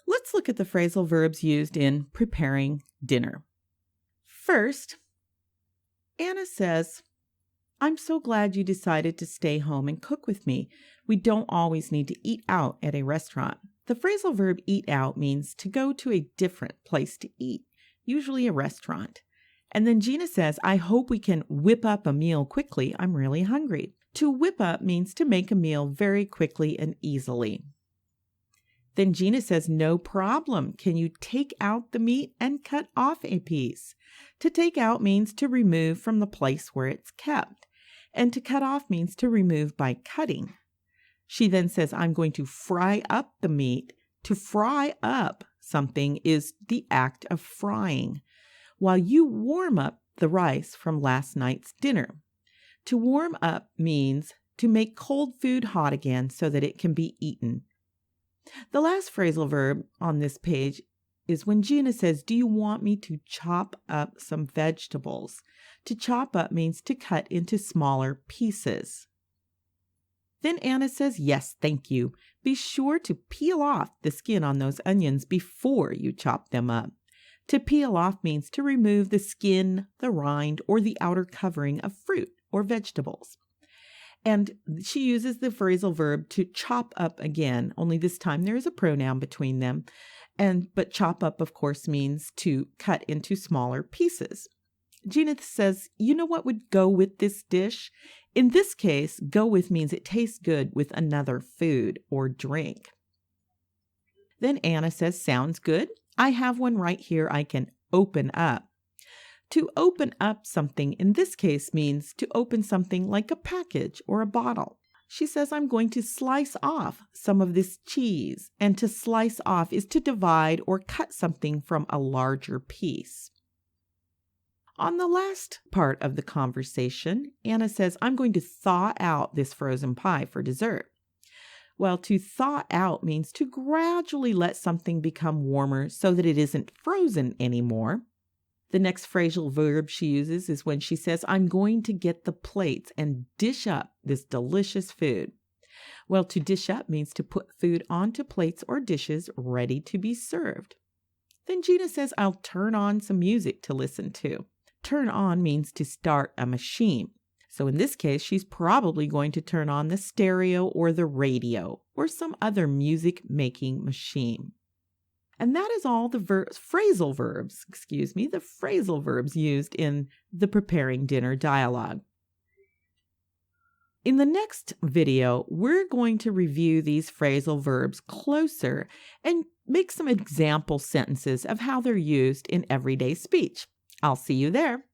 Let's look at the phrasal verbs used in preparing dinner. First, Anna says, "I'm so glad you decided to stay home and cook with me. We don't always need to eat out at a restaurant." The phrasal verb eat out means to go to a different place to eat, usually a restaurant. And then Gina says, "I hope we can whip up a meal quickly. I'm really hungry." To whip up means to make a meal very quickly and easily. Then Gina says, "No problem. Can you take out the meat and cut off a piece?" To take out means to remove from the place where it's kept. And to cut off means to remove by cutting. She then says, "I'm going to fry up the meat." To fry up something is the act of frying, while you warm up the rice from last night's dinner. To warm up means to make cold food hot again so that it can be eaten. The last phrasal verb on this page is when Gina says, "Do you want me to chop up some vegetables?" To chop up means to cut into smaller pieces. Then Anna says, "Yes, thank you. Be sure to peel off the skin on those onions before you chop them up." To peel off means to remove the skin, the rind, or the outer covering of fruit or vegetables. And she uses the phrasal verb to chop up again, only this time there is a pronoun between them. But chop up, of course, means to cut into smaller pieces. Gina says, "You know what would go with this dish?" In this case, go with means it tastes good with another food or drink. Then Anna says, "Sounds good. I have one right here I can open up." To open up something in this case means to open something like a package or a bottle. She says, "I'm going to slice off some of this cheese." And to slice off is to divide or cut something from a larger piece. On the last part of the conversation, Anna says, "I'm going to thaw out this frozen pie for dessert." Well, to thaw out means to gradually let something become warmer so that it isn't frozen anymore. The next phrasal verb she uses is when she says, "I'm going to get the plates and dish up this delicious food." Well, to dish up means to put food onto plates or dishes ready to be served. Then Gina says, "I'll turn on some music to listen to." Turn on means to start a machine. So in this case, she's probably going to turn on the stereo or the radio or some other music-making machine. And that is all the phrasal verbs used in the preparing dinner dialogue. In the next video, we're going to review these phrasal verbs closer and make some example sentences of how they're used in everyday speech. I'll see you there.